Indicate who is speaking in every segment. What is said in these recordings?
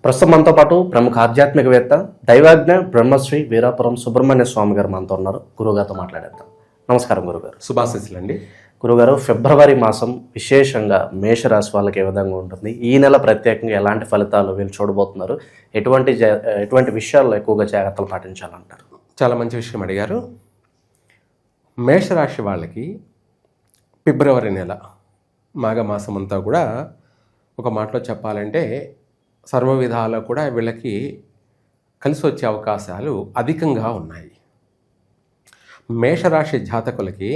Speaker 1: ప్రస్తుతం మనతో పాటు ప్రముఖ ఆధ్యాత్మికవేత్త దైవాజ్ఞ బ్రహ్మశ్రీ వీరాపురం సుబ్రహ్మణ్య స్వామి గారు మనతో ఉన్నారు. గురువుగారితో మాట్లాడేద్దాం. నమస్కారం గురుగారు.
Speaker 2: శుభాశీస్సులండి.
Speaker 1: గురుగారు, ఫిబ్రవరి మాసం విశేషంగా మేషరాశి వాళ్ళకి ఏ విధంగా ఉంటుంది? ఈ నెల ప్రత్యేకంగా ఎలాంటి ఫలితాలు వీళ్ళు చూడబోతున్నారు? ఎటువంటి విషయాల్లో ఎక్కువగా జాగ్రత్తలు పాటించాలంటారు?
Speaker 2: చాలా మంచి విషయం అడిగారు. మేషరాశి వాళ్ళకి ఫిబ్రవరి నెల మాఘమాసం అంతా కూడా ఒక మాటలో చెప్పాలంటే సర్వ విధాలు కూడా వీళ్ళకి కలిసి వచ్చే అవకాశాలు అధికంగా ఉన్నాయి. మేషరాశి జాతకులకి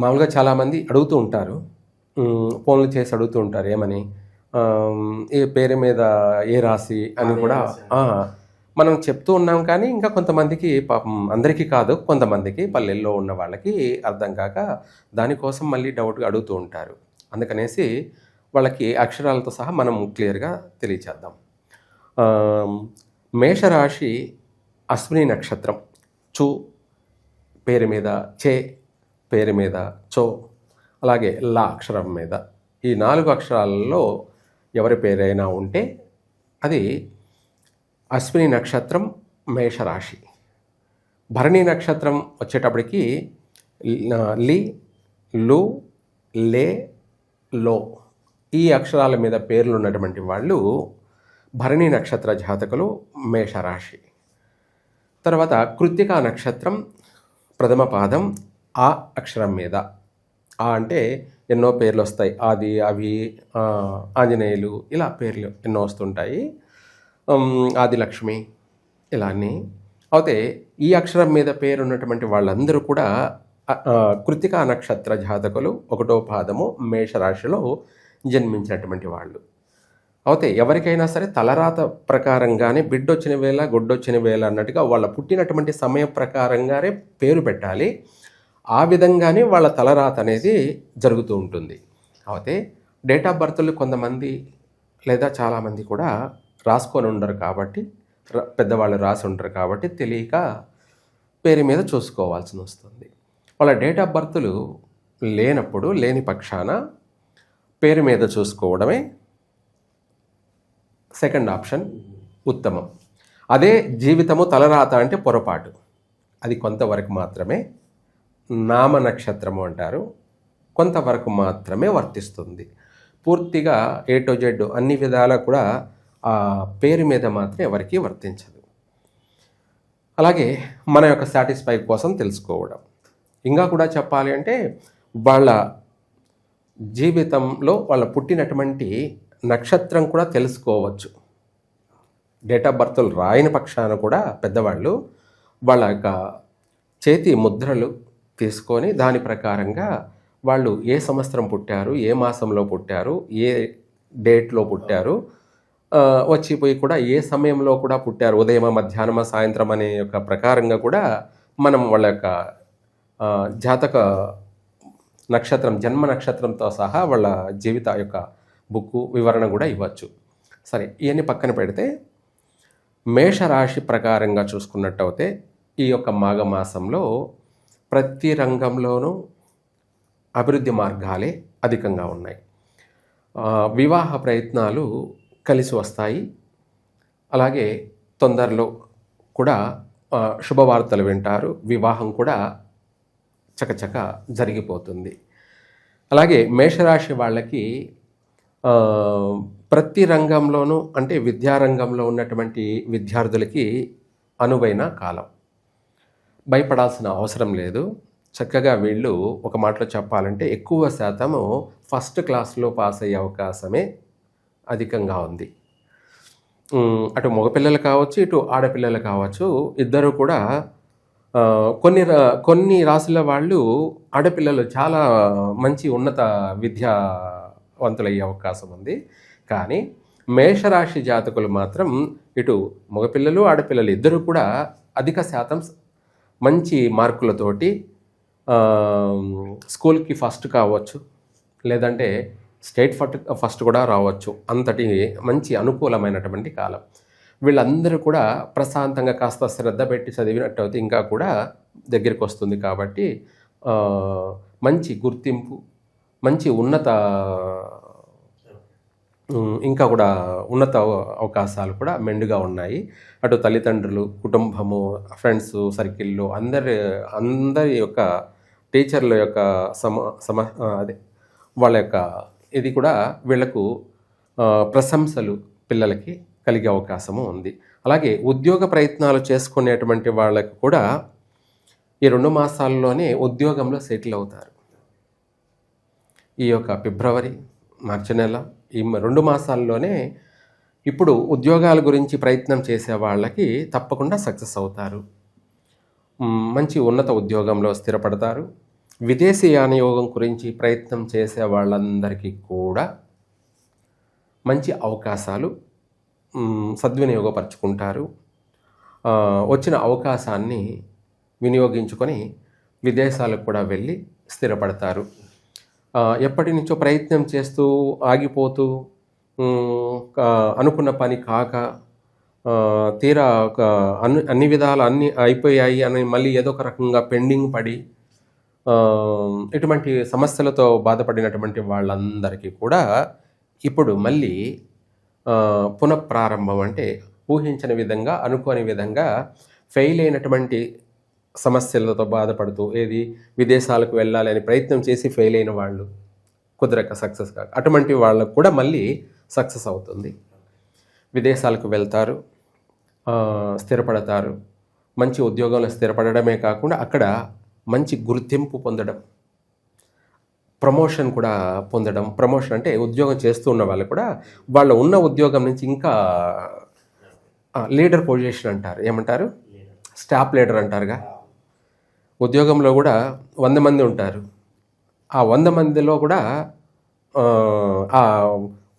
Speaker 2: మామూలుగా చాలామంది అడుగుతూ ఉంటారు, ఫోన్లు చేసి అడుగుతూ ఉంటారు, ఏమని ఏ పేరు మీద ఏ రాశి అని కూడా మనం చెప్తూ ఉన్నాం. కానీ ఇంకా కొంతమందికి, పాపం అందరికీ కాదు, కొంతమందికి పల్లెల్లో ఉన్న వాళ్ళకి అర్థం కాక దానికోసం మళ్ళీ డౌట్గా అడుగుతూ ఉంటారు. అందుకనేసి వాళ్ళకి అక్షరాలతో సహా మనం క్లియర్గా తెలియచేద్దాం. మేషరాశి అశ్విని నక్షత్రం, చు పేరు మీద, చే పేరు మీద, చో అలాగే లా అక్షరం మీద, ఈ 4 అక్షరాలలో ఎవరి పేరైనా ఉంటే అది అశ్విని నక్షత్రం, మేషరాశి. భరణి నక్షత్రం వచ్చేటప్పటికి లి, లు, లే, లో ఈ అక్షరాల మీద పేర్లు ఉన్నటువంటి వాళ్ళు భరణి నక్షత్ర జాతకులు, మేషరాశి. తర్వాత కృత్తికా నక్షత్రం ప్రథమ పాదం, ఆ అక్షరం మీద. ఆ అంటే ఎన్నో పేర్లు వస్తాయి, ఆది, అవి, ఆంజనేయులు, ఇలా పేర్లు ఎన్నో వస్తుంటాయి, ఆదిలక్ష్మి ఇలా అన్నీ. అయితే ఈ అక్షరం మీద పేరు ఉన్నటువంటి వాళ్ళందరూ కూడా కృత్తికా నక్షత్ర జాతకులు, 1వ పాదము, మేషరాశిలో జన్మించినటువంటి వాళ్ళు. అయితే ఎవరికైనా సరే తలరాత ప్రకారంగానే బిడ్డొచ్చిన వేళ గుడ్డొచ్చిన వేళ అన్నట్టుగా వాళ్ళ పుట్టినటువంటి సమయం ప్రకారంగానే పేరు పెట్టాలి. ఆ విధంగానే వాళ్ళ తలరాత అనేది జరుగుతూ ఉంటుంది. అయితే డేట్ ఆఫ్ బర్త్లు కొంతమంది లేదా చాలామంది కూడా రాసుకొని ఉండరు కాబట్టి, పెద్దవాళ్ళు రాసి ఉండరు కాబట్టి తెలియక పేరు మీద చూసుకోవాల్సి వస్తుంది. వాళ్ళ డేట్ ఆఫ్ బర్త్లు లేనప్పుడు, లేని పక్షాన పేరు మీద చూసుకోవడమే సెకండ్ ఆప్షన్ ఉత్తమం. అదే జీవితము తలరాత అంటే పొరపాటు, అది కొంతవరకు మాత్రమే నామ నక్షత్రము అంటారు, కొంతవరకు మాత్రమే వర్తిస్తుంది. పూర్తిగా ఏ టు జెడ్ అన్ని విధాలా కూడా ఆ పేరు మీద మాత్రం ఎవరికీ వర్తించదు. అలాగే మన యొక్క సాటిస్ఫై కోసం తెలుసుకోవడం. ఇంకా కూడా చెప్పాలి అంటే వాళ్ళ జీవితంలో వాళ్ళ పుట్టినటువంటి నక్షత్రం కూడా తెలుసుకోవచ్చు. డేట్ ఆఫ్ బర్త్లు రాయని పక్షాన కూడా పెద్దవాళ్ళు వాళ్ళ యొక్క చేతి ముద్రలు తీసుకొని దాని ప్రకారంగా వాళ్ళు ఏ సంవత్సరం పుట్టారు, ఏ మాసంలో పుట్టారు, ఏ డేట్లో పుట్టారు, వచ్చిపోయి కూడా ఏ సమయంలో కూడా పుట్టారు, ఉదయం, మధ్యాహ్నం, సాయంత్రం అనే యొక్క ప్రకారంగా కూడా మనం వాళ్ళ యొక్క జాతక నక్షత్రం, జన్మ నక్షత్రంతో సహా వాళ్ళ జీవిత యొక్క బుక్కు వివరణ కూడా ఇవ్వచ్చు. సరే, ఇవన్నీ పక్కన పెడితే మేషరాశి ప్రకారంగా చూసుకున్నట్టయితే ఈ యొక్క మాఘమాసంలో ప్రతి రంగంలోనూ అభివృద్ధి మార్గాలే అధికంగా ఉన్నాయి. వివాహ ప్రయత్నాలు కలిసి వస్తాయి. అలాగే తొందరలో కూడా శుభవార్తలు వింటారు. వివాహం కూడా చకచక జరిగిపోతుంది. అలాగే మేషరాశి వాళ్ళకి ప్రతి రంగంలోనూ, అంటే విద్యారంగంలో ఉన్నటువంటి విద్యార్థులకి అనువైన కాలం. భయపడాల్సిన అవసరం లేదు. చక్కగా వీళ్ళు ఒక మాటలో చెప్పాలంటే ఎక్కువ శాతము ఫస్ట్ క్లాస్లో పాస్ అయ్యే అవకాశమే అధికంగా ఉంది. అటు మగపిల్లలు కావచ్చు, ఇటు ఆడపిల్లలు కావచ్చు, ఇద్దరు కూడా కొన్ని రాసుల వాళ్ళు ఆడపిల్లలు చాలా మంచి ఉన్నత విద్యావంతులయ్యే అవకాశం ఉంది. కానీ మేషరాశి జాతకులు మాత్రం ఇటు మగపిల్లలు ఆడపిల్లలు ఇద్దరు కూడా అధిక శాతం మంచి మార్కులతోటి స్కూల్కి ఫస్ట్ కావచ్చు, లేదంటే స్టేట్ ఫస్ట్ కూడా రావచ్చు. అంతటి మంచి అనుకూలమైనటువంటి కాలం. వీళ్ళందరూ కూడా ప్రశాంతంగా కాస్త శ్రద్ధ పెట్టి చదివినట్టయితే ఇంకా కూడా దగ్గరికి వస్తుంది. కాబట్టి మంచి గుర్తింపు, మంచి ఉన్నత ఇంకా కూడా ఉన్నత అవకాశాలు కూడా మెండుగా ఉన్నాయి. అటు తల్లిదండ్రులు, కుటుంబము, ఫ్రెండ్స్ సర్కిల్లో అందరి యొక్క టీచర్ల యొక్క అదే వాళ్ళ యొక్క ఇది కూడా వీళ్లకు ప్రశంసలు పిల్లలకి కలిగే అవకాశము ఉంది. అలాగే ఉద్యోగ ప్రయత్నాలు చేసుకునేటువంటి వాళ్ళకు కూడా ఈ 2 మాసాల్లోనే ఉద్యోగంలో సెటిల్ అవుతారు. ఈ యొక్క ఫిబ్రవరి, మార్చి నెల ఈ 2 మాసాల్లోనే ఇప్పుడు ఉద్యోగాల గురించి ప్రయత్నం చేసే వాళ్ళకి తప్పకుండా సక్సెస్ అవుతారు. మంచి ఉన్నత ఉద్యోగంలో స్థిరపడతారు. విదేశీయాన యోగం గురించి ప్రయత్నం చేసే వాళ్ళందరికీ కూడా మంచి అవకాశాలు సద్వినియోగపరుచుకుంటారు. వచ్చిన అవకాశాన్ని వినియోగించుకొని విదేశాలకు కూడా వెళ్ళి స్థిరపడతారు. ఎప్పటి నుంచో ప్రయత్నం చేస్తూ ఆగిపోతూ అనుకున్న పని కాక తీరా అన్ని విధాలు అన్నీ అయిపోయాయి అని మళ్ళీ ఏదో ఒక రకంగా పెండింగ్ పడి ఇటువంటి సమస్యలతో బాధపడినటువంటి వాళ్ళందరికీ కూడా ఇప్పుడు మళ్ళీ పునఃప్రారంభం, అంటే ఊహించని విధంగా అనుకోని విధంగా ఫెయిల్ అయినటువంటి సమస్యలతో బాధపడుతూ విదేశాలకు వెళ్ళాలని ప్రయత్నం చేసి ఫెయిల్ అయిన వాళ్ళు, కుదరక సక్సెస్ కాక అటువంటి వాళ్ళకు కూడా మళ్ళీ సక్సెస్ అవుతుంది. విదేశాలకు వెళ్తారు, స్థిరపడతారు. మంచి ఉద్యోగంలో స్థిరపడమే కాకుండా అక్కడ మంచి గుర్తింపు పొందడం, ప్రమోషన్ కూడా పొందడం. ప్రమోషన్ అంటే ఉద్యోగం చేస్తూ ఉన్న వాళ్ళు కూడా వాళ్ళ ఉన్న ఉద్యోగం నుంచి ఇంకా లీడర్ పొజిషన్ అంటారు, ఏమంటారు, స్టాఫ్ లీడర్ అంటారుగా. ఉద్యోగంలో కూడా 100 మంది ఉంటారు. ఆ 100 మందిలో కూడా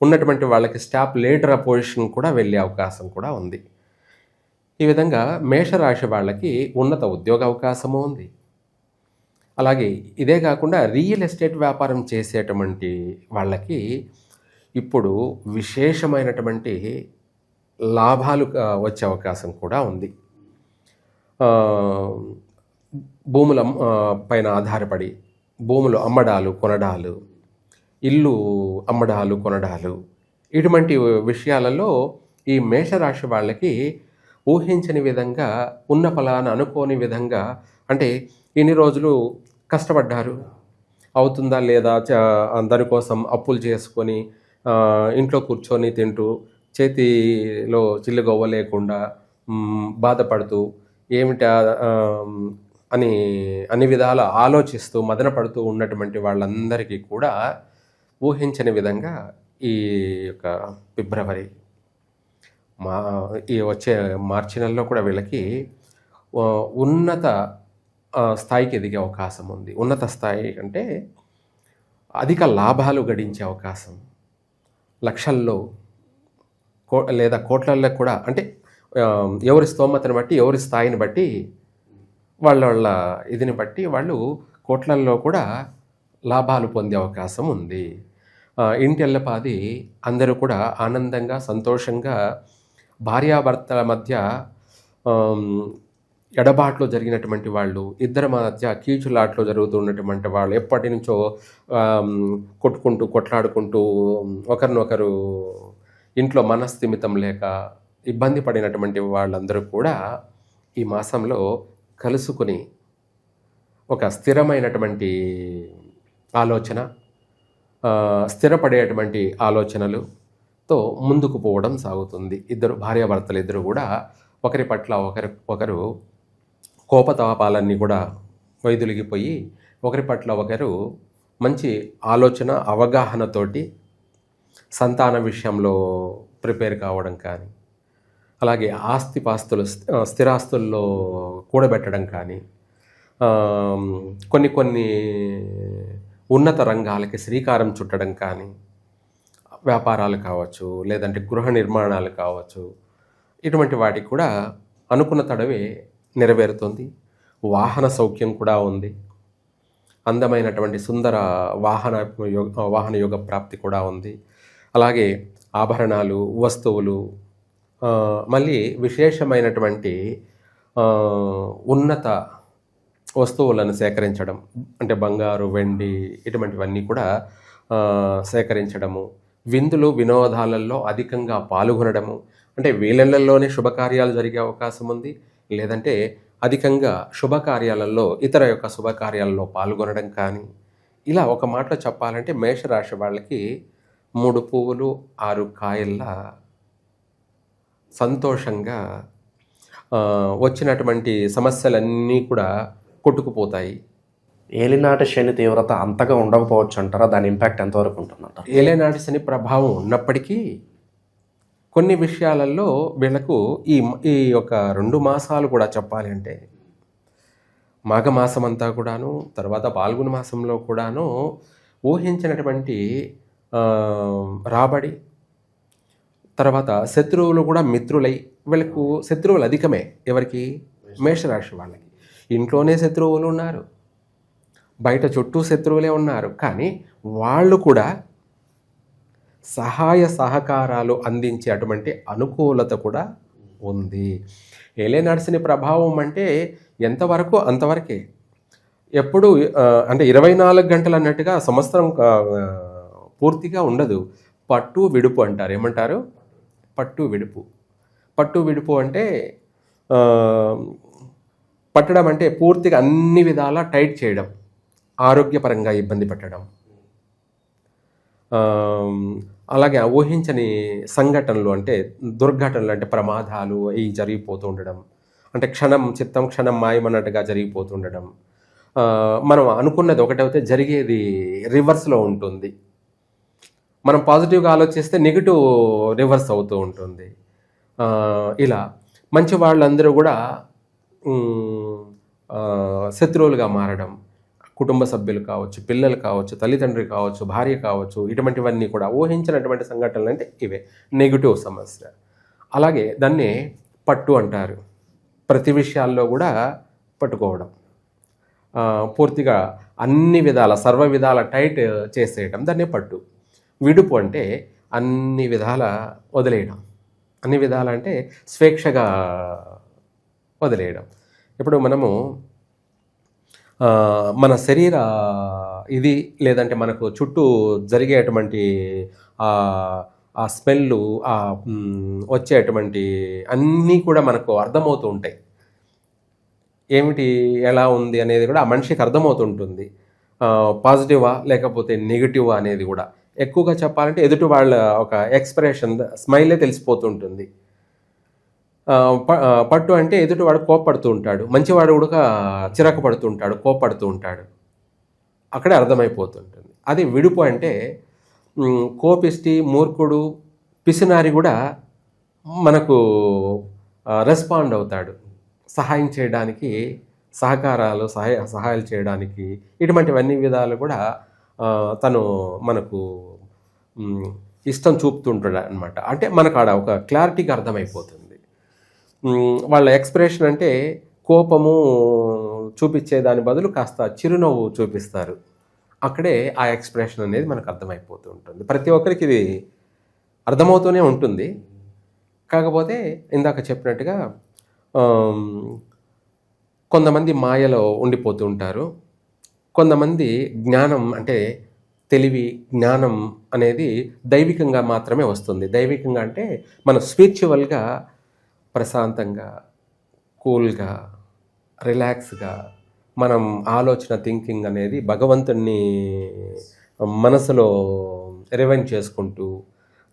Speaker 2: ఉన్నటువంటి వాళ్ళకి స్టాఫ్ లీడర్ పొజిషన్ కూడా వెళ్ళే అవకాశం కూడా ఉంది. ఈ విధంగా మేషరాశి వాళ్ళకి ఉన్నత ఉద్యోగ అవకాశము ఉంది. అలాగే ఇదే కాకుండా రియల్ ఎస్టేట్ వ్యాపారం చేసేటువంటి వాళ్ళకి ఇప్పుడు విశేషమైనటువంటి లాభాలు వచ్చే అవకాశం కూడా ఉంది. భూముల పైన ఆధారపడి భూములు అమ్మడాలు కొనడాలు, ఇల్లు అమ్మడాలు కొనడాలు, ఇటువంటి విషయాలలో ఈ మేషరాశి వాళ్ళకి ఊహించని విధంగా ఉన్న ఫలాన్ని అనుకోని విధంగా, అంటే ఇన్ని రోజులు కష్టపడ్డారు, అవుతుందా లేదా దానికోసం అప్పులు చేసుకొని ఇంట్లో కూర్చొని తింటూ చేతిలో చిల్లుగవ్వ లేకుండా బాధపడుతూ ఏమిటా అని అన్ని విధాల ఆలోచిస్తూ మదన పడుతూ ఉన్నటువంటి వాళ్ళందరికీ కూడా ఊహించని విధంగా ఈ యొక్క ఫిబ్రవరి ఈ వచ్చే మార్చి నెలలో కూడా వీళ్ళకి ఉన్నత స్థాయికి ఎదిగే అవకాశం ఉంది. ఉన్నత స్థాయి అంటే అధిక లాభాలు గడించే అవకాశం, లక్షల్లో లేదా కోట్లల్లో కూడా, అంటే ఎవరి స్తోమతని బట్టి, ఎవరి స్థాయిని బట్టి, వాళ్ళ ఇదిని బట్టి వాళ్ళు కోట్లల్లో కూడా లాభాలు పొందే అవకాశం ఉంది. ఇంటిల్లపాది అందరూ కూడా ఆనందంగా సంతోషంగా, భార్యాభర్తల మధ్య ఎడబాట్లో జరిగినటువంటి వాళ్ళు, ఇద్దరి మధ్య కీచులాట్లో జరుగుతున్నటువంటి వాళ్ళు, ఎప్పటి నుంచో కొట్టుకుంటూ కొట్లాడుకుంటూ ఒకరినొకరు ఇంట్లో మనస్థిమితం లేక ఇబ్బంది పడినటువంటి వాళ్ళందరూ కూడా ఈ మాసంలో కలుసుకుని ఒక స్థిరమైనటువంటి ఆలోచన, స్థిరపడేటువంటి ఆలోచనలతో ముందుకు పోవడం సాగుతుంది. భార్యాభర్తలు ఇద్దరు కూడా ఒకరి పట్ల ఒకరు కోపతాపాలన్నీ కూడా వైదొలిగిపోయి ఒకరి పట్ల ఒకరు మంచి ఆలోచన, అవగాహనతోటి సంతాన విషయంలో ప్రిపేర్ కావడం కానీ, అలాగే స్థిరాస్తుల్లో కూడబెట్టడం కానీ, కొన్ని ఉన్నత రంగాలకి శ్రీకారం చుట్టడం కానీ, వ్యాపారాలు కావచ్చు, లేదంటే గృహ నిర్మాణాలు కావచ్చు, ఇటువంటి వాటికి కూడా అనుకున్న తడవే నెరవేరుతుంది. వాహన సౌఖ్యం కూడా ఉంది. అందమైనటువంటి సుందర వాహన యోగ ప్రాప్తి కూడా ఉంది. అలాగే ఆభరణాలు, వస్తువులు, మళ్ళీ విశేషమైనటువంటి ఉన్నత వస్తువులను సేకరించడం, అంటే బంగారు, వెండి, ఇటువంటివన్నీ కూడా సేకరించడము, విందులు వినోదాలలో అధికంగా పాల్గొనడము, అంటే వీళ్ళల్లోనే శుభకార్యాలు జరిగే అవకాశం ఉంది. లేదంటే అధికంగా శుభకార్యాలలో ఇతర యొక్క శుభకార్యాలలో పాల్గొనడం కానీ, ఇలా ఒక మాటలో చెప్పాలంటే మేషరాశి వాళ్ళకి 3 పువ్వులు 6 కాయల్లా సంతోషంగా వచ్చినటువంటి సమస్యలన్నీ కూడా కొట్టుకుపోతాయి.
Speaker 1: ఏలినాటి శని తీవ్రత అంతగా ఉండకపోవచ్చు అంటారా? దాని ఇంపాక్ట్ ఎంతవరకు ఉంటుందంట?
Speaker 2: ఏలేనాటి శని ప్రభావం ఉన్నప్పటికీ కొన్ని విషయాలలో వీళ్ళకు ఈ యొక్క 2 మాసాలు కూడా చెప్పాలి అంటే, మాఘమాసం అంతా కూడాను, తర్వాత పాల్గొన మాసంలో కూడాను ఊహించినటువంటి రాబడి, తర్వాత శత్రువులు కూడా మిత్రులై, వీళ్ళకు శత్రువులు అధికమే. ఎవరికి? మేషరాశి వాళ్ళకి. ఇంట్లోనే శత్రువులు ఉన్నారు, బయట చుట్టూ శత్రువులే ఉన్నారు, కానీ వాళ్ళు కూడా సహాయ సహకారాలు అందించే అటువంటి అనుకూలత కూడా ఉంది. ఏలేనాటి శని ప్రభావం అంటే ఎంతవరకు అంతవరకే. ఎప్పుడు అంటే 24 గంటలు అన్నట్టుగా సంవత్సరం పూర్తిగా ఉండదు. పట్టు విడుపు అంటారు. ఏమంటారు? పట్టు విడుపు. పట్టు విడుపు అంటే పట్టడం అంటే పూర్తిగా అన్ని విధాలా టైట్ చేయడం, ఆరోగ్యపరంగా ఇబ్బంది పెట్టడం, అలాగే ఊహించని సంఘటనలు అంటే దుర్ఘటనలు, అంటే ప్రమాదాలు ఇవి జరిగిపోతూ ఉండడం, అంటే క్షణం మాయమన్నట్టుగా జరిగిపోతుండడం. మనం అనుకున్నది ఒకటైతే జరిగేది రివర్స్లో ఉంటుంది. మనం పాజిటివ్గా ఆలోచిస్తే నెగిటివ్ రివర్స్ అవుతూ ఉంటుంది. ఇలా మంచి వాళ్ళందరూ కూడా శత్రువులుగా మారడం, కుటుంబ సభ్యులు కావచ్చు, పిల్లలు కావచ్చు, తల్లిదండ్రులు కావచ్చు, భార్య కావచ్చు, ఇటువంటివన్నీ కూడా ఊహించినటువంటి సంఘటనలు అంటే ఇవే నెగిటివ్ సమస్య. అలాగే దాన్ని పట్టు అంటారు. ప్రతి విషయాల్లో కూడా పట్టుకోవడం, పూర్తిగా అన్ని విధాల సర్వ విధాల టైట్ చేసేయడం, దాన్నే పట్టు. విడుపు అంటే అన్ని విధాల వదిలేయడం, అన్ని విధాల అంటే స్వేచ్ఛగా వదిలేయడం. ఇప్పుడు మనము మన శరీర ఇది లేదంటే మనకు చుట్టూ జరిగేటువంటి ఆ స్మెల్లు, వచ్చేటువంటి అన్నీ కూడా మనకు అర్థమవుతూ ఉంటాయి. ఏమిటి, ఎలా ఉంది అనేది కూడా ఆ మనిషికి అర్థమవుతుంటుంది. పాజిటివా లేకపోతే నెగిటివా అనేది కూడా. ఎక్కువగా చెప్పాలంటే ఎదుటి వాళ్ళ ఒక ఎక్స్ప్రెషన్, స్మైలే తెలిసిపోతుంటుంది. పట్టు అంటే ఎదుటివాడు కోప్పడుతూ ఉంటాడు, మంచివాడు కూడా చిరాకు పడుతూ ఉంటాడు, కోప్పడుతూ ఉంటాడు, అక్కడే అర్థమైపోతుంటుంది. అదే విడుపు అంటే కోపిష్టి, మూర్ఖుడు, పిసినారి కూడా మనకు రెస్పాండ్ అవుతాడు, సహాయం చేయడానికి, సహాయాలు చేయడానికి, ఇటువంటివన్నీ విధాలు కూడా తను మనకు ఇష్టం చూపుతుంటాడు అనమాట. అంటే మనకు ఆడ ఒక క్లారిటీగా అర్థమైపోతుంది. వాళ్ళ ఎక్స్ప్రెషన్ అంటే కోపము చూపించే దాని బదులు కాస్త చిరునవ్వు చూపిస్తారు. అక్కడే ఆ ఎక్స్ప్రెషన్ అనేది మనకు అర్థమైపోతూ ఉంటుంది. ప్రతి ఒక్కరికి ఇది అర్థమవుతూనే ఉంటుంది. కాకపోతే ఇందాక చెప్పినట్టుగా కొంతమంది మాయలో ఉండిపోతూ ఉంటారు. కొంతమంది జ్ఞానం అంటే తెలివి, జ్ఞానం అనేది దైవికంగా మాత్రమే వస్తుంది. దైవికంగా అంటే మనం స్పిరిచువల్గా ప్రశాంతంగా, కూల్గా, రిలాక్స్గా మనం ఆలోచన, థింకింగ్ అనేది భగవంతుణ్ణి మనసులో రివైండ్ చేసుకుంటూ,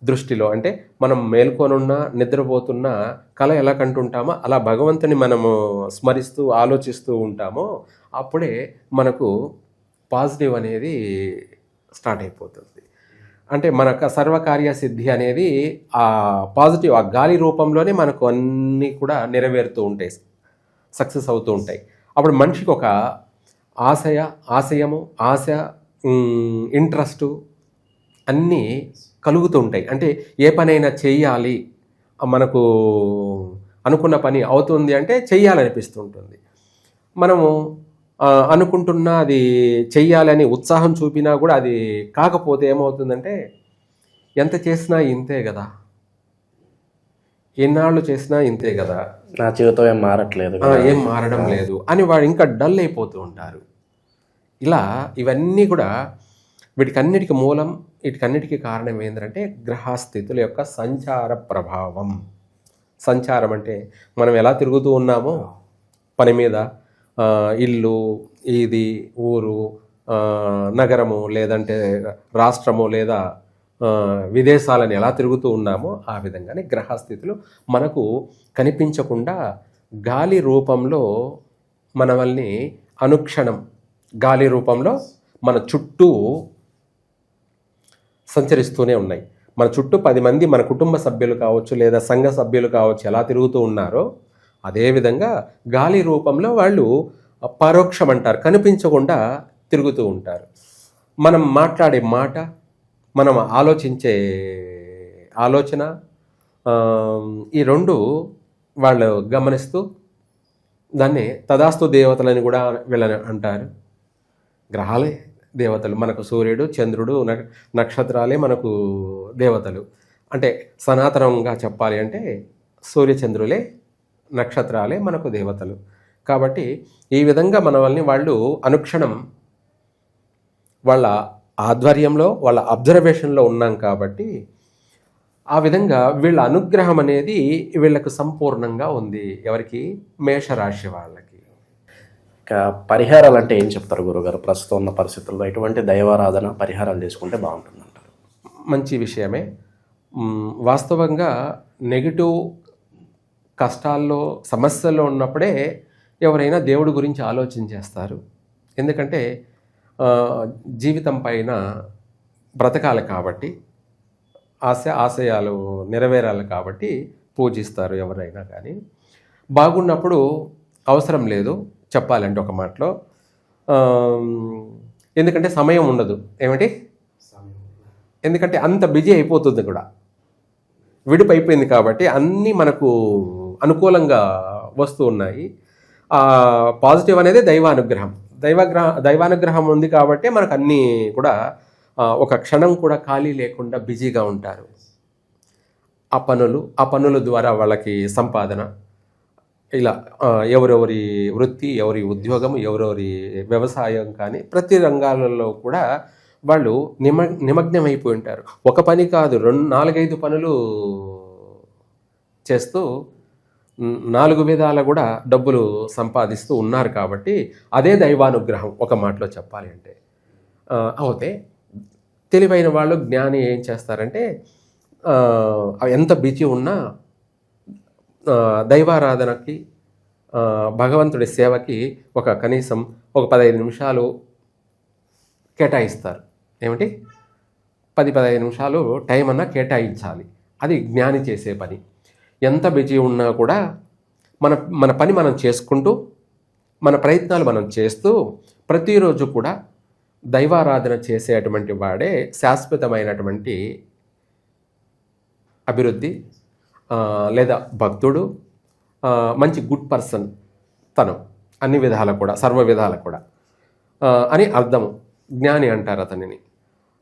Speaker 2: దృష్టిలో అంటే మనం మేల్కొనున్నా నిద్రపోతున్నా కళ ఎలా కంటుంటామో అలా భగవంతుని మనము స్మరిస్తూ ఆలోచిస్తూ ఉంటామో అప్పుడే మనకు పాజిటివ్ అనేది స్టార్ట్ అయిపోతుంది. అంటే మనకు సర్వకార్య సిద్ధి అనేది ఆ పాజిటివ్, ఆ గాలి రూపంలోనే మనకు అన్నీ కూడా నెరవేరుతూ ఉంటాయి, సక్సెస్ అవుతూ ఉంటాయి. అప్పుడు మనిషికి ఒక ఆశయము, ఆశ, ఇంట్రెస్టు అన్నీ కలుగుతూ ఉంటాయి. అంటే ఏ పనైనా చెయ్యాలి, మనకు అనుకున్న పని అవుతుంది అంటే చెయ్యాలనిపిస్తుంటుంది. మనము అనుకుంటున్నా అది చెయ్యాలని ఉత్సాహం చూపినా కూడా అది కాకపోతే ఏమవుతుందంటే ఎంత చేసినా ఇంతే కదా, ఎన్నాళ్ళు చేసినా ఇంతే కదా,
Speaker 1: నా జీవితం ఏం మారట్లేదు,
Speaker 2: ఏం మారడం లేదు అని వాడు ఇంకా డల్ అయిపోతూ ఉంటారు. ఇలా ఇవన్నీ కూడా వీటికన్నిటికీ మూలం వీటికన్నిటికీ కారణం ఏంటంటే గ్రహస్థితుల యొక్క సంచార ప్రభావం. సంచారం అంటే మనం ఎలా తిరుగుతూ ఉన్నామో పని మీద, ఇల్లు, ఇది ఊరు, నగరము, లేదంటే రాష్ట్రము, లేదా విదేశాలను ఎలా తిరుగుతూ ఉన్నామో ఆ విధంగానే గ్రహస్థితులు మనకు కనిపించకుండా గాలి రూపంలో మనల్ని అనుక్షణం గాలి రూపంలో మన చుట్టూ సంచరిస్తూనే ఉన్నాయి. మన చుట్టూ 10 మంది మన కుటుంబ సభ్యులు కావచ్చు, లేదా సంఘ సభ్యులు కావచ్చు, ఎలా తిరుగుతూ ఉన్నారో అదేవిధంగా గాలి రూపంలో వాళ్ళు పరోక్షం అంటారు, కనిపించకుండా తిరుగుతూ ఉంటారు. మనం మాట్లాడే మాట, మనం ఆలోచించే ఆలోచన, ఈ రెండు వాళ్ళు గమనిస్తూ దాన్ని తదాస్తు దేవతలని కూడా వీళ్ళని అంటారు. గ్రహాలే దేవతలు, మనకు సూర్యుడు, చంద్రుడు, నక్షత్రాలే మనకు దేవతలు. అంటే సనాతనంగా చెప్పాలి అంటే సూర్యచంద్రులే, నక్షత్రాలే మనకు దేవతలు. కాబట్టి ఈ విధంగా మనల్ని వాళ్ళు అనుక్షణం వాళ్ళ ఆధ్వర్యంలో, వాళ్ళ అబ్జర్వేషన్లో ఉన్నాం. కాబట్టి ఆ విధంగా వీళ్ళ అనుగ్రహం అనేది వీళ్ళకు సంపూర్ణంగా ఉంది. ఎవరికి? మేషరాశి వాళ్ళకి.
Speaker 1: ఇంకా పరిహారాలు అంటే ఏం చెప్తారు గురుగారు? ప్రస్తుతం ఉన్న పరిస్థితుల్లో ఎటువంటి దైవారాధన పరిహారాలు చేసుకుంటే బాగుంటుందంటారు?
Speaker 2: మంచి విషయమే. వాస్తవంగా నెగిటివ్ కష్టాల్లో, సమస్యల్లో ఉన్నప్పుడే ఎవరైనా దేవుడి గురించి ఆలోచన చేస్తారు. ఎందుకంటే జీవితం పైన బ్రతకాలి కాబట్టి, ఆశయాలు నెరవేరాలి కాబట్టి పూజిస్తారు ఎవరైనా. కానీ బాగున్నప్పుడు అవసరం లేదు చెప్పాలంటే ఒక మాటలో. ఎందుకంటే సమయం ఉండదు. ఏమిటి? ఎందుకంటే అంత బిజీ అయిపోతుంది కూడా, విడుపు అయిపోయింది కాబట్టి అన్నీ మనకు అనుకూలంగా వస్తూ ఉన్నాయి. పాజిటివ్ అనేది దైవానుగ్రహం. దైవానుగ్రహం ఉంది కాబట్టి మనకు అన్నీ కూడా ఒక క్షణం కూడా ఖాళీ లేకుండా బిజీగా ఉంటారు. ఆ పనుల ద్వారా వాళ్ళకి సంపాదన, ఇలా ఎవరెవరి వృత్తి, ఎవరి ఉద్యోగం, ఎవరెవరి వ్యవసాయం, కానీ ప్రతి రంగాలలో కూడా వాళ్ళు నిమగ్నం అయిపోయి ఉంటారు. ఒక పని కాదు, 4-5 పనులు చేస్తూ 4 విధాల కూడా డబ్బులు సంపాదిస్తూ ఉన్నారు. కాబట్టి అదే దైవానుగ్రహం ఒక మాటలో చెప్పాలి అంటే. అవుతే తెలివైన వాళ్ళు, జ్ఞాని ఏం చేస్తారంటే ఎంత బిజీ ఉన్నా దైవారాధనకి, భగవంతుడి సేవకి కనీసం ఒక 15 నిమిషాలు కేటాయిస్తారు. ఏమిటి? 10-15 నిమిషాలు టైం అన్నా కేటాయించాలి. అది జ్ఞాని చేసే పని. ఎంత బిజీ ఉన్నా కూడా మన పని మనం చేసుకుంటూ, మన ప్రయత్నాలు మనం చేస్తూ ప్రతిరోజు కూడా దైవారాధన చేసేటువంటి వాడే శాశ్వతమైనటువంటి అభివృద్ధి, లేదా భక్తుడు, మంచి గుడ్ పర్సన్ తను, అన్ని విధాల కూడా, సర్వ విధాల కూడా అని అర్థము. జ్ఞాని అంటారు అతనిని.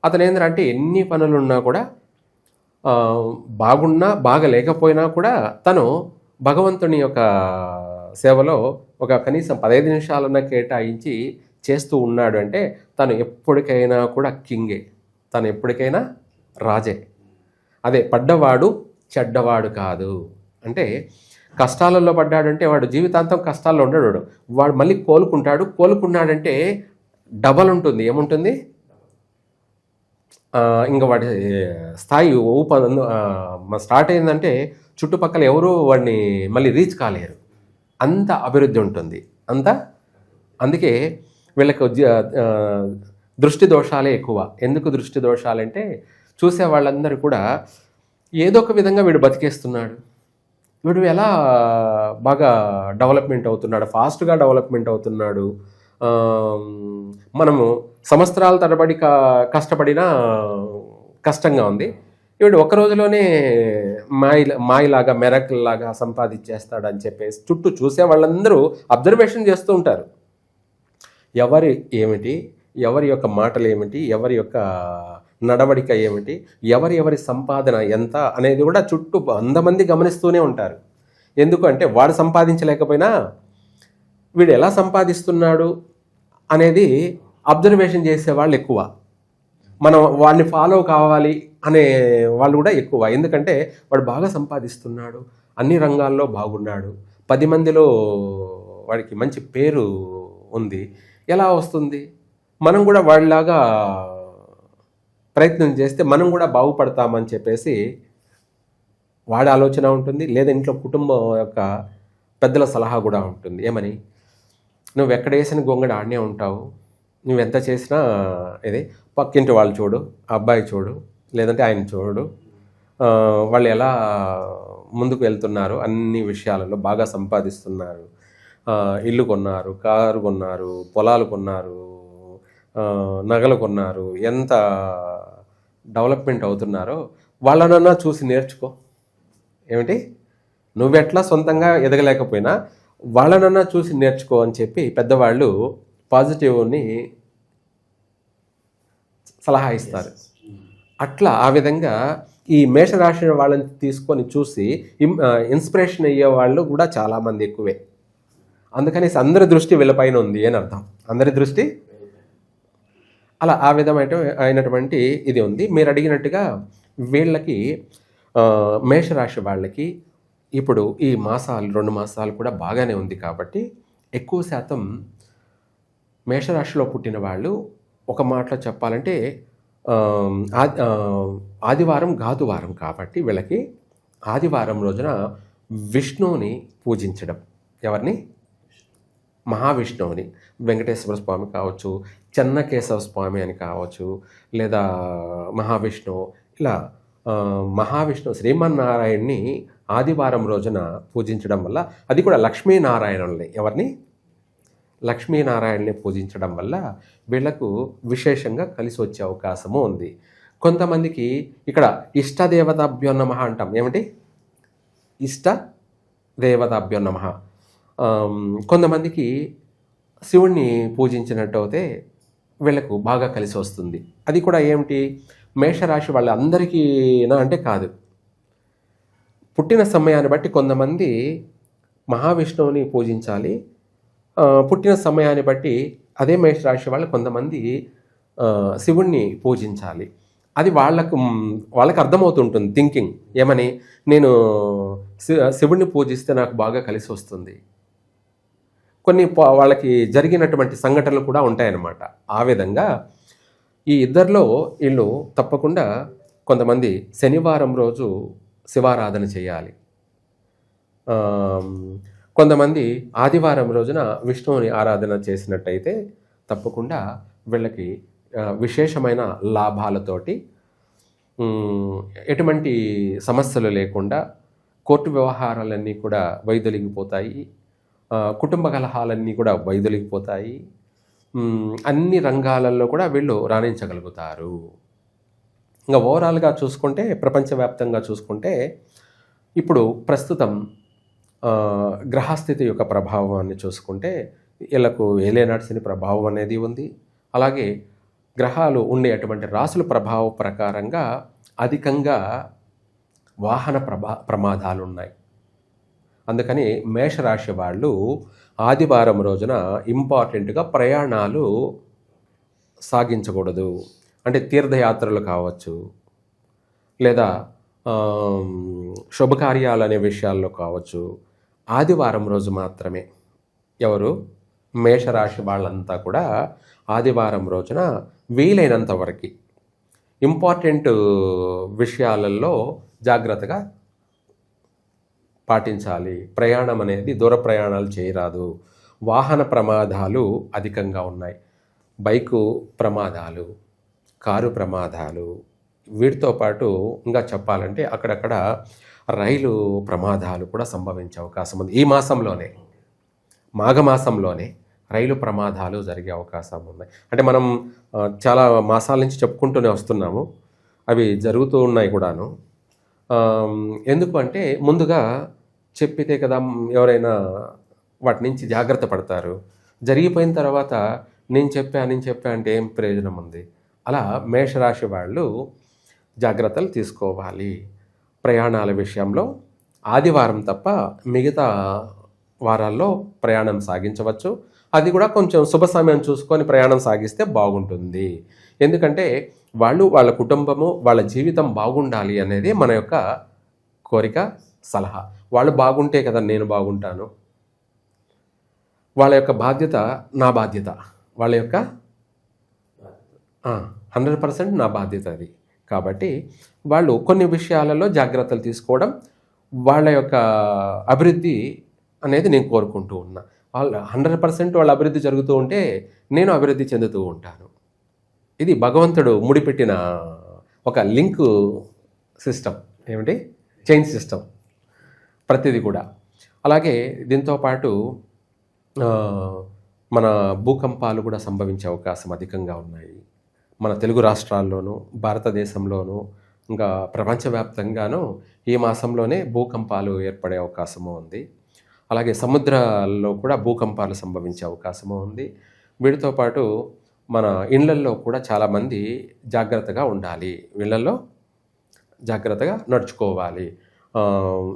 Speaker 2: అతను ఏంటంటే ఎన్ని పనులున్నా కూడా, బాగున్నా బాగలేకపోయినా కూడా తను భగవంతుని యొక్క సేవలో కనీసం 15 నిమిషాలన్నా కేటాయించి చేస్తూ ఉన్నాడు అంటే తను ఎప్పటికైనా కూడా కింగే, తను ఎప్పటికైనా రాజే. అదే పడ్డవాడు చెడ్డవాడు కాదు. అంటే కష్టాలలో పడ్డాడంటే వాడు జీవితాంతం కష్టాల్లో ఉండడు. వాడు మళ్ళీ కోలుకున్నాడంటే డబల్ ఉంటుంది. ఏముంటుంది? ఇంకా వాడి స్థాయి స్టార్ట్ అయిందంటే చుట్టుపక్కల ఎవరూ వాడిని మళ్ళీ రీచ్ కాలేరు. అంత అభివృద్ధి ఉంటుంది. అందుకే వీళ్ళకు దృష్టి దోషాలే ఎక్కువ. ఎందుకు దృష్టి దోషాలంటే చూసే వాళ్ళందరూ కూడా ఏదో ఒక విధంగా వీడు బతికేస్తున్నాడు, వీడు ఎలా బాగా డెవలప్మెంట్ అవుతున్నాడు, ఫాస్ట్గా డెవలప్మెంట్ అవుతున్నాడు, మనము సంవత్సరాల తరబడి కష్టపడినా కష్టంగా ఉంది, వీడు ఒక రోజులోనే మాయలాగా మెరకల్ లాగా సంపాదించేస్తాడని చెప్పేసి చుట్టూ చూసే వాళ్ళందరూ అబ్జర్వేషన్ చేస్తూ ఉంటారు. ఎవరి ఏమిటి, ఎవరి యొక్క మాటలు ఏమిటి, ఎవరి యొక్క నడవడిక ఏమిటి, ఎవరి సంపాదన ఎంత అనేది కూడా చుట్టూ 100 మంది గమనిస్తూనే ఉంటారు. ఎందుకంటే వాడు సంపాదించలేకపోయినా వీడు ఎలా సంపాదిస్తున్నాడు అనేది అబ్జర్వేషన్ చేసేవాళ్ళు ఎక్కువ. మనం వాడిని ఫాలో కావాలి అనే వాళ్ళు కూడా ఎక్కువ. ఎందుకంటే వాడు బాగా సంపాదిస్తున్నాడు, అన్ని రంగాల్లో బాగున్నాడు, 10 మందిలో వాడికి మంచి పేరు ఉంది, ఎలా వస్తుంది? మనం కూడా వాడిలాగా ప్రయత్నం చేస్తే మనం కూడా బాగుపడతామని చెప్పేసి వాడి ఆలోచన ఉంటుంది. లేదా ఇంట్లో కుటుంబం యొక్క పెద్దల సలహా కూడా ఉంటుంది. ఏమని? నువ్వు ఎక్కడ వేసిన గొంగడి ఆడనే ఉంటావు, నువ్వెంత చేసినా ఇదే, పక్కింటి వాళ్ళు చూడు, ఆ అబ్బాయి చూడు, లేదంటే ఆయన చూడు, వాళ్ళు ఎలా ముందుకు వెళ్తున్నారు, అన్ని విషయాలలో బాగా సంపాదిస్తున్నారు, ఇల్లు కొన్నారు, కారు కొన్నారు, పొలాలు కొన్నారు, నగలు కొన్నారు, ఎంత డెవలప్మెంట్ అవుతున్నారో వాళ్ళనన్నా చూసి నేర్చుకో. ఏమిటి? నువ్వెట్లా సొంతంగా ఎదగలేకపోయినా వాళ్ళనన్నా చూసి నేర్చుకో అని చెప్పి పెద్దవాళ్ళు పాజిటివ్ని సలహా ఇస్తారు. అట్లా ఆ విధంగా ఈ మేషరాశి వాళ్ళని తీసుకొని చూసి ఇన్స్పిరేషన్ అయ్యే వాళ్ళు కూడా చాలామంది ఎక్కువే. అందుకని అందరి దృష్టి వీళ్ళపైన ఉంది అని అర్థం. అందరి దృష్టి అలా ఆ అయినటువంటి ఇది ఉంది. మీరు అడిగినట్టుగా వీళ్ళకి మేషరాశి వాళ్ళకి ఇప్పుడు ఈ మాసాలు 2 మాసాలు కూడా బాగానే ఉంది కాబట్టి ఎక్కువ శాతం మేషరాశిలో పుట్టిన వాళ్ళు ఒక మాటలో చెప్పాలంటే ఆదివారం ఘాతువారం కాబట్టి వీళ్ళకి ఆదివారం రోజున విష్ణువుని పూజించడం. ఎవరిని? మహావిష్ణువుని. వెంకటేశ్వర స్వామి కావచ్చు, చెన్నకేశవ స్వామి అని కావచ్చు, లేదా మహావిష్ణువు, ఇలా మహావిష్ణు శ్రీమన్నారాయణ్ణి ఆదివారం రోజున పూజించడం వల్ల, అది కూడా లక్ష్మీనారాయణుల్ని, ఎవరిని? లక్ష్మీనారాయణని పూజించడం వల్ల వీళ్లకు విశేషంగా కలిసి వచ్చే అవకాశము ఉంది. కొంతమందికి ఇక్కడ ఇష్టదేవతాభ్యో నమః అంటాం. ఏమిటి? ఇష్ట దేవతాభ్యో నమః. కొంతమందికి శివుణ్ణి పూజించినట్టు అయితే వీళ్ళకు బాగా కలిసి వస్తుంది. అది కూడా ఏమిటి? మేషరాశి వాళ్ళందరికీనా అంటే కాదు. పుట్టిన సమయాన్ని బట్టి కొంతమంది మహావిష్ణువుని పూజించాలి, పుట్టిన సమయాన్ని బట్టి అదే మేషరాశి వాళ్ళు కొంతమంది శివుణ్ణి పూజించాలి. అది వాళ్ళకి అర్థమవుతుంటుంది థింకింగ్. ఏమని? నేను శివుణ్ణి పూజిస్తే నాకు బాగా కలిసి వస్తుంది. కొన్ని వాళ్ళకి జరిగినటువంటి సంఘటనలు కూడా ఉంటాయన్నమాట. ఆ విధంగా ఈ ఇద్దరిలో వీళ్ళు తప్పకుండా కొంతమంది శనివారం రోజు శివారాధన చేయాలి, కొంతమంది ఆదివారం రోజున విష్ణువుని ఆరాధన చేసినట్టయితే తప్పకుండా వీళ్ళకి విశేషమైన లాభాలతోటి, ఎటువంటి సమస్యలు లేకుండా కోర్టు వ్యవహారాలన్నీ కూడా వైదొలిగిపోతాయి, కుటుంబ కలహాలన్నీ కూడా వైదొలిగిపోతాయి, అన్ని రంగాలలో కూడా వీళ్ళు రాణించగలుగుతారు. ఇంకా ఓవరాల్గా చూసుకుంటే, ప్రపంచవ్యాప్తంగా చూసుకుంటే ఇప్పుడు ప్రస్తుతం గ్రహస్థితి యొక్క ప్రభావాన్ని చూసుకుంటే వీళ్ళకు ఏలినాటి శని ప్రభావం అనేది ఉంది. అలాగే గ్రహాలు ఉండేటువంటి రాసుల ప్రభావం ప్రకారంగా అధికంగా వాహన ప్రమాదాలు ఉన్నాయి. అందుకని మేషరాశి వాళ్ళు ఆదివారం రోజున ఇంపార్టెంట్గా ప్రయాణాలు సాగించకూడదు. అంటే తీర్థయాత్రలు కావచ్చు, లేదా శుభకార్యాలు అనే విషయాల్లో కావచ్చు, ఆదివారం రోజు మాత్రమే. ఎవరు? మేషరాశి వాళ్ళంతా కూడా ఆదివారం రోజున వీలైనంత వరకు ఇంపార్టెంట్ విషయాలలో జాగ్రత్తగా పాటించాలి. ప్రయాణం అనేది దూర ప్రయాణాలు చేయరాదు. వాహన ప్రమాదాలు అధికంగా ఉన్నాయి. బైకు ప్రమాదాలు, కారు ప్రమాదాలు, వీటితో పాటు ఇంకా చెప్పాలంటే అక్కడక్కడ రైలు ప్రమాదాలు కూడా సంభవించే అవకాశం ఉంది. ఈ మాసంలోనే, మాఘమాసంలోనే రైలు ప్రమాదాలు జరిగే అవకాశం ఉన్నాయి. అంటే మనం చాలా మాసాల నుంచి చెప్పుకుంటూనే వస్తున్నాము, అవి జరుగుతూ ఉన్నాయి కూడాను. ఎందుకు అంటే ముందుగా చెప్పితే కదా ఎవరైనా వాటి నుంచి జాగ్రత్త పడతారు. జరిగిపోయిన తర్వాత నేను చెప్పా అంటే ఏం ప్రయోజనం ఉంది? అలా మేషరాశి వాళ్ళు జాగ్రత్తలు తీసుకోవాలి. ప్రయాణాల విషయంలో ఆదివారం తప్ప మిగతా వారాల్లో ప్రయాణం సాగించవచ్చు. అది కూడా కొంచెం శుభ సమయం చూసుకొని ప్రయాణం సాగిస్తే బాగుంటుంది. ఎందుకంటే వాళ్ళు వాళ్ళ కుటుంబము వాళ్ళ జీవితం బాగుండాలి అనేది మన యొక్క కోరిక, సలహా. వాళ్ళు బాగుంటే కదా నేను బాగుంటాను. వాళ్ళ యొక్క బాధ్యత నా బాధ్యత, వాళ్ళ యొక్క 100% నా బాధ్యత అది. కాబట్టి వాళ్ళు కొన్ని విషయాలలో జాగ్రత్తలు తీసుకోవడం, వాళ్ళ యొక్క అభివృద్ధి అనేది నేను కోరుకుంటూ ఉన్నా. వాళ్ళు 100% వాళ్ళ అభివృద్ధి జరుగుతూ ఉంటే నేను అభివృద్ధి చెందుతూ ఉంటాను. ఇది భగవంతుడు ముడిపెట్టిన ఒక లింక్ సిస్టమ్, ఏమిటి చైన్ సిస్టమ్ ప్రతిదీ కూడా. అలాగే దీంతోపాటు మన భూకంపాలు కూడా సంభవించే అవకాశం అధికంగా ఉన్నాయి. మన తెలుగు రాష్ట్రాల్లోనూ, భారతదేశంలోనూ, ఇంకా ప్రపంచవ్యాప్తంగానూ ఈ మాసంలోనే భూకంపాలు ఏర్పడే అవకాశము ఉంది. అలాగే సముద్రాల్లో కూడా భూకంపాలు సంభవించే అవకాశము ఉంది. వీటితో పాటు మన ఇళ్లల్లో కూడా చాలామంది జాగ్రత్తగా ఉండాలి, ఇళ్లలో జాగ్రత్తగా నడుచుకోవాలి.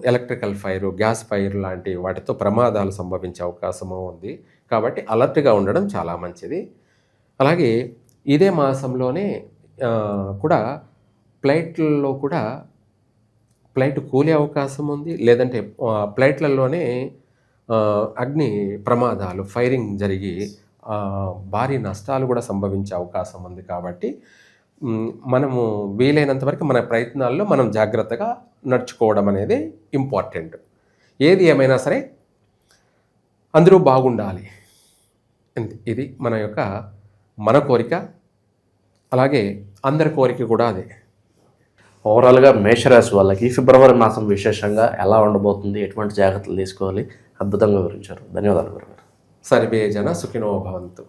Speaker 2: ఎలక్ట్రికల్ ఫైర్, గ్యాస్ ఫైర్ లాంటి వాటితో ప్రమాదాలు సంభవించే అవకాశము ఉంది. కాబట్టి అలర్ట్గా ఉండడం చాలా మంచిది. అలాగే ఇదే మాసంలోనే కూడా ఫ్లైట్లలో కూడా ఫ్లైట్ కూలే అవకాశం ఉంది. లేదంటే ఫ్లైట్లలోనే అగ్ని ప్రమాదాలు, ఫైరింగ్ జరిగి భారీ నష్టాలు కూడా సంభవించే అవకాశం ఉంది. కాబట్టి మనము వీలైనంత వరకు మన ప్రయత్నాల్లో మనం జాగ్రత్తగా నడుచుకోవడం అనేది ఇంపార్టెంట్. ఏది ఏమైనా సరే అందరూ బాగుండాలి, ఇది మన కోరిక. అలాగే అందరి కోరిక కూడా అదే.
Speaker 1: ఓవరాల్గా మేషరాశి వాళ్ళకి ఫిబ్రవరి మాసం విశేషంగా ఎలా ఉండబోతుంది, ఎటువంటి జాగ్రత్తలు తీసుకోవాలి, అద్భుతంగా వివరించారు. ధన్యవాదాలు గురుగారు.
Speaker 2: సర్వే జన సుఖినో భవంతు.